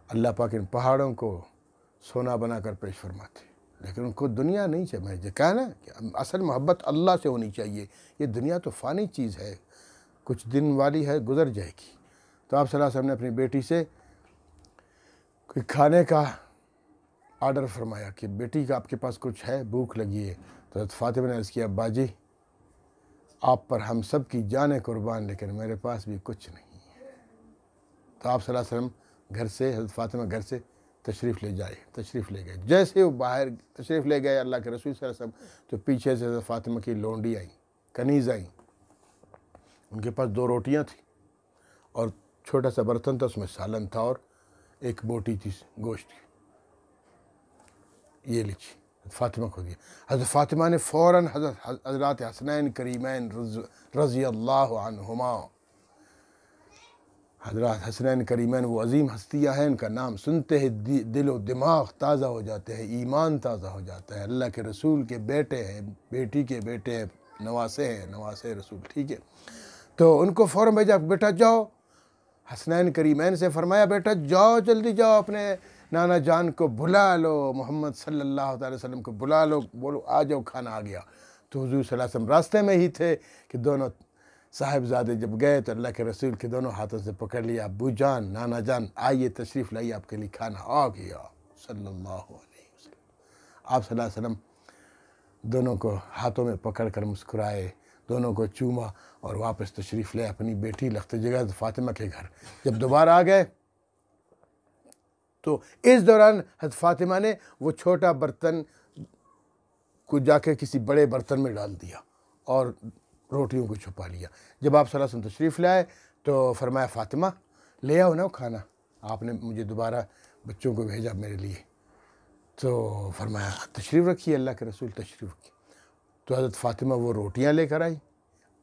اللہ پاک ان پہاڑوں کو سونا بنا کر پیش فرماتے. لیکن ان کو دنیا نہیں چاہیے. میں کہا نا کہ اصل محبت اللہ سے ہونی چاہیے. یہ دنیا تو فانی چیز ہے، کچھ دن والی ہے، گزر جائے گی. تو آپ صلی اللہ علیہ وسلم نے اپنی بیٹی سے کوئی کھانے کا آرڈر فرمایا کہ بیٹی کا آپ کے پاس کچھ ہے، بھوک لگی ہے. تو حضرت فاطمہ نے عرض کیا، باجی آپ پر ہم سب کی جانیں قربان، لیکن میرے پاس بھی کچھ نہیں ہے. تو آپ صلی اللہ علیہ وسلم گھر سے، حضرت فاطمہ گھر سے تشریف لے گئے. جیسے وہ باہر تشریف لے گئے اللہ کے رسول صلی اللہ علیہ وسلم، تو پیچھے سے حضرت فاطمہ کی لونڈی آئیں، کنیز آئیں. ان کے پاس 2 روٹیاں تھیں اور چھوٹا سا برتن تھا، اس میں سالن تھا اور ایک بوٹی تھی گوشت کی. یہ لیجیے، فاطمہ کو دیا. حضرت فاطمہ نے فوراً حضرات حسنین کریمین رضی اللہ عنہما، حضرات حسنین کریمین وہ عظیم ہستیاں ہیں، ان کا نام سنتے ہی دل و دماغ تازہ ہو جاتے ہیں، ایمان تازہ ہو جاتا ہے. اللہ کے رسول کے بیٹے ہیں، بیٹی کے بیٹے ہیں، نواسے رسول. ٹھیک ہے، تو ان کو فوراً بھیجا، بیٹا جاؤ. حسنین کریمین سے فرمایا، بیٹا جاؤ، جلدی جاؤ، اپنے نانا جان کو بلا لو، محمد صلی اللہ علیہ وسلم کو بلا لو، بولو آ جاؤ، کھانا آ گیا. تو حضور صلی اللہ علیہ وسلم راستے میں ہی تھے کہ دونوں صاحبزادے جب گئے تو اللہ کے رسول کے دونوں ہاتھوں سے پکڑ لیا، ابو جان، نانا جان، آئیے تشریف لائیے، آپ کے لیے کھانا آ گیا. صلی اللہ علیہ وسلم. آپ صلی اللہ علیہ وسلم دونوں کو ہاتھوں میں پکڑ کر مسکرائے، دونوں کو چوما اور واپس تشریف لے اپنی بیٹی لخت جگہ فاطمہ کے گھر. جب دوبارہ آ گئے تو اس دوران حضرت فاطمہ نے وہ چھوٹا برتن کو جا کے کسی بڑے برتن میں ڈال دیا اور روٹیوں کو چھپا لیا. جب آپ صلی اللہ علیہ وسلم تشریف لائے تو فرمایا، فاطمہ لے آؤ نا کھانا، آپ نے مجھے دوبارہ بچوں کو بھیجا میرے لیے. تو فرمایا تشریف رکھیے، اللہ کے رسول تشریف رکھیے. تو حضرت فاطمہ وہ روٹیاں لے کر آئی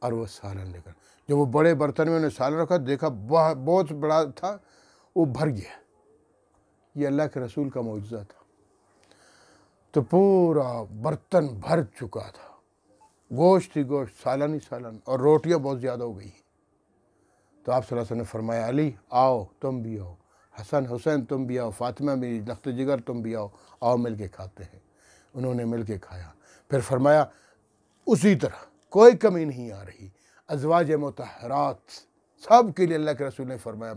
اور وہ سالن لے کر. جب وہ بڑے برتن میں انہیں سالن رکھا، دیکھا بہت بڑا تھا، وہ بھر گیا. یہ اللہ کے رسول کا معجزہ تھا. تو پورا برتن بھر چکا تھا، گوشت ہی گوشت، سالن ہی سالن، اور روٹیاں بہت زیادہ ہو گئی. تو آپ صلی اللہ علیہ وسلم نے فرمایا، علی آؤ، تم بھی آؤ، حسن حسین تم بھی آؤ، فاطمہ بھی لخت جگر تم بھی آؤ، آؤ مل کے کھاتے ہیں. انہوں نے مل کے کھایا. پھر فرمایا اسی طرح کوئی کمی نہیں آ رہی. ازواج مطہرات سب کے لیے اللہ کے رسول نے فرمایا،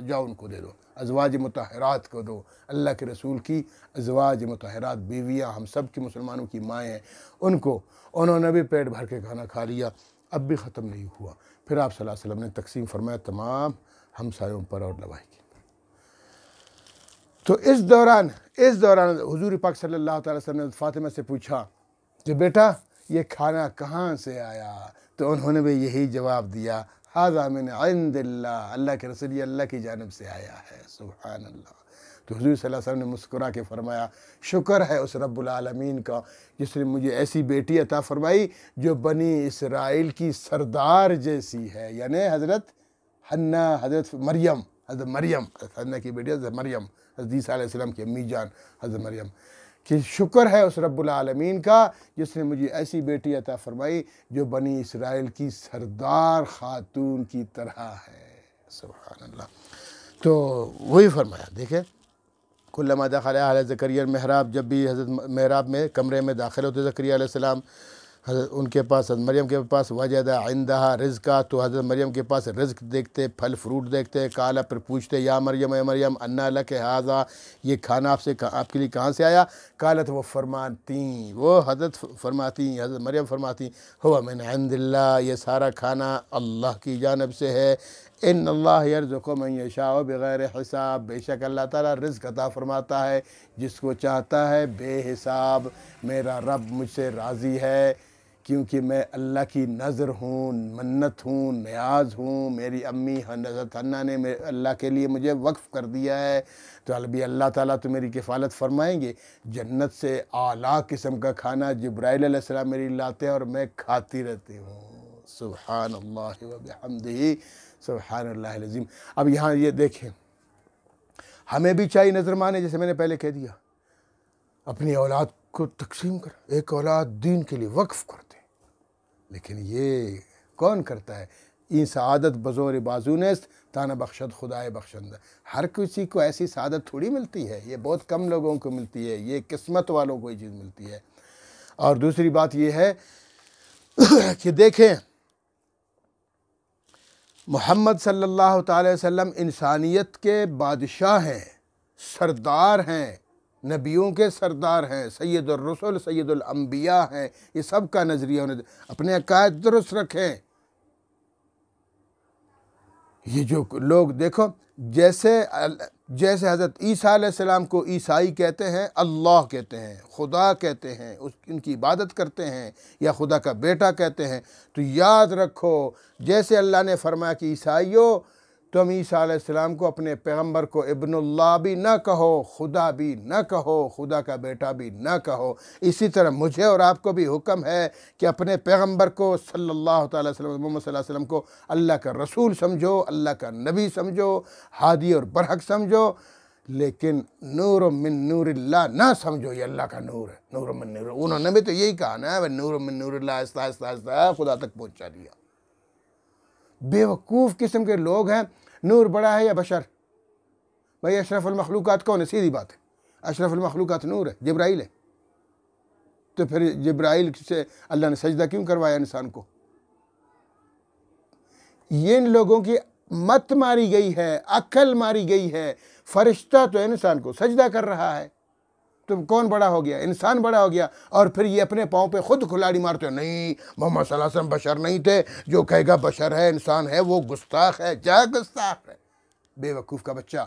جاؤ ان کو دے دو، ازواج مطہرات کو دو. اللہ کے رسول کی ازواج مطہرات، بیویاں ہم سب کی مسلمانوں کی مائیں ہیں، ان کو انہوں نے بھی پیٹ بھر کے کھانا کھا لیا، اب بھی ختم نہیں ہوا. پھر آپ صلی اللہ علیہ وسلم نے تقسیم فرمایا تمام ہمسایوں پر اور لوائی کی. تو اس دوران حضور پاک صلی اللہ تعالی وسلم نے فاطمہ سے پوچھا کہ بیٹا یہ کھانا کہاں سے آیا؟ تو انہوں نے بھی یہی جواب دیا، ھذا من عند اللہ، اللہ کے رسول یہ اللہ کی جانب سے آیا ہے. سبحان اللہ. تو حضور صلی اللہ علیہ وسلم نے مسکرا کے فرمایا، شکر ہے اس رب العالمین کا جس نے مجھے ایسی بیٹی عطا فرمائی جو بنی اسرائیل کی سردار جیسی ہے، یعنی حضرت حنہ، حضرت مریم حضرت مریم، حضرت کی بیٹی حضرت مریم، حضرت عیسیٰ علیہ السلام کی امی جان حضرت مریم، کہ شکر ہے اس رب العالمین کا جس نے مجھے ایسی بیٹی عطا فرمائی جو بنی اسرائیل کی سردار خاتون کی طرح ہے۔ سبحان اللہ۔ تو وہی فرمایا، دیکھیں کلما دخل اہل زکریا المحراب، جب بھی حضرت محراب میں کمرے میں داخل ہوتے زکریا علیہ السلام، حضرت ان کے پاس، حضرت مریم کے پاس، وجد عندها رزقا، تو حضرت مریم کے پاس رزق دیکھتے، پھل فروٹ دیکھتے، قالا، پھر پوچھتے یا مریم اے مریم انا لک ھذا، یہ کھانا آپ کے لیے کہاں سے آیا؟ قالت، وہ فرماتی، وہ حضرت فرماتی، حضرت مریم فرماتی، ہوا من عند اللہ، یہ سارا کھانا اللہ کی جانب سے ہے، ان اللہ یرزق من یشاء بغیر حساب، بے شک اللہ تعالیٰ رزق عطا فرماتا ہے جس کو چاہتا ہے بے حساب۔ میرا رب مجھ سے راضی ہے کیونکہ میں اللہ کی نظر ہوں، منت ہوں، نیاز ہوں، میری امی حضرت حنہ نے اللہ کے لیے مجھے وقف کر دیا ہے، تو ابھی اللہ تعالیٰ تو میری کفالت فرمائیں گے۔ جنت سے اعلیٰ قسم کا کھانا جبرائیل علیہ السلام میری لاتے ہیں اور میں کھاتی رہتی ہوں۔ سبحان اللہ و بحمدہ، سبحان اللہ العظیم۔ اب یہاں یہ دیکھیں، ہمیں بھی چاہیے نظر مانے، جیسے میں نے پہلے کہہ دیا، اپنی اولاد کو تقسیم کر، ایک اولاد دین کے لیے وقف کر دیں، لیکن یہ کون کرتا ہے؟ این سعادت بزور بازو نیست تانا بخشد خدائے بخشند۔ ہر کسی کو ایسی سعادت تھوڑی ملتی ہے، یہ بہت کم لوگوں کو ملتی ہے، یہ قسمت والوں کو یہ چیز ملتی ہے۔ اور دوسری بات یہ ہے کہ دیکھیں محمد صلی اللہ تعالی وسلم انسانیت کے بادشاہ ہیں، سردار ہیں، نبیوں کے سردار ہیں، سید الرسل، سید الانبیاء ہیں، یہ سب کا نظریہ انہیں اپنے عقائد درست رکھیں۔ یہ جو لوگ دیکھو، جیسے حضرت عیسیٰ علیہ السلام کو عیسائی کہتے ہیں، اللہ کہتے ہیں، خدا کہتے ہیں، ان کی عبادت کرتے ہیں، یا خدا کا بیٹا کہتے ہیں، تو یاد رکھو جیسے اللہ نے فرمایا کہ عیسائیوں تم عیسیٰ علیہ السلام کو اپنے پیغمبر کو ابن اللہ بھی نہ کہو، خدا بھی نہ کہو، خدا کا بیٹا بھی نہ کہو، اسی طرح مجھے اور آپ کو بھی حکم ہے کہ اپنے پیغمبر کو صلی اللہ تعالی وسلم، محمد صلی اللہ علیہ وسلم کو اللہ کا رسول سمجھو، اللہ کا نبی سمجھو، ہادی اور برحق سمجھو، لیکن نور من نور اللہ نہ سمجھو، یہ اللہ کا نور ہے، نور من نور، انہوں نے بھی تو یہی کہا نا، نور من نور اللہ، آہستہ آہستہ آہستہ خدا تک پہنچا دیا۔ بے وقوف قسم کے لوگ ہیں، نور بڑا ہے یا بشر؟ بھائی اشرف المخلوقات کون ہے؟ سیدھی بات ہے، اشرف المخلوقات نور ہے، جبرائیل ہے، تو پھر جبرائیل سے اللہ نے سجدہ کیوں کروایا انسان کو؟ یہ ان لوگوں کی مت ماری گئی ہے، عقل ماری گئی ہے، فرشتہ تو انسان کو سجدہ کر رہا ہے، تو کون بڑا ہو گیا؟ انسان بڑا ہو گیا، اور پھر یہ اپنے پاؤں پہ خود کھلاڑی مارتے ہیں، نہیں محمد صلی اللہ علیہ وسلم بشر نہیں تھے، جو کہے گا بشر ہے، انسان ہے، وہ گستاخ ہے، کیا گستاخ ہے؟ بے وقوف کا بچہ۔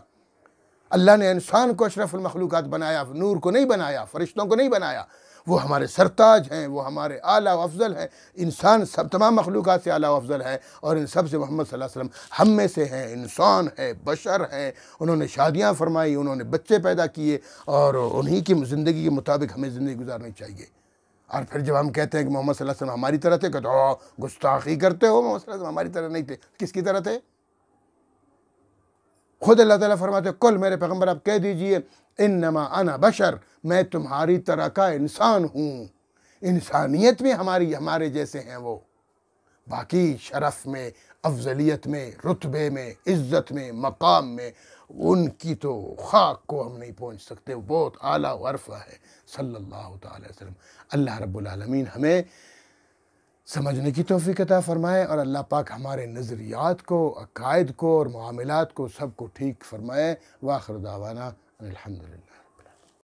اللہ نے انسان کو اشرف المخلوقات بنایا، نور کو نہیں بنایا، فرشتوں کو نہیں بنایا، وہ ہمارے سرتاج ہیں، وہ ہمارے اعلیٰ و افضل ہیں، انسان سب تمام مخلوقات سے اعلیٰ و افضل ہے، اور ان سب سے محمد صلی اللہ علیہ وسلم ہم میں سے ہیں، انسان ہے، بشر ہیں، انہوں نے شادیاں فرمائی، انہوں نے بچے پیدا کیے، اور انہی کی زندگی کے مطابق ہمیں زندگی گزارنی چاہیے۔ اور پھر جب ہم کہتے ہیں کہ محمد صلی اللہ علیہ وسلم ہماری طرح تھے، کہتے ہو گستاخی کرتے ہو، محمد صلی اللہ علیہ وسلم ہماری طرح نہیں تھے، کس کی طرح تھے؟ خود اللہ تعالیٰ فرماتے کل میرے پیغمبر آپ کہہ دیجئے انما انا بشر، میں تمہاری طرح کا انسان ہوں، انسانیت میں ہمارے جیسے ہیں وہ، باقی شرف میں، افضلیت میں، رتبے میں، عزت میں، مقام میں ان کی تو خاک کو ہم نہیں پہنچ سکتے، وہ بہت اعلیٰ و عرفہ ہے صلی اللہ تعالی وسلم۔ اللہ رب العالمین ہمیں سمجھنے کی توفیق عطا فرمائے، اور اللہ پاک ہمارے نظریات کو، عقائد کو اور معاملات کو سب کو ٹھیک فرمائے۔ وآخر دعوانا الحمدللہ۔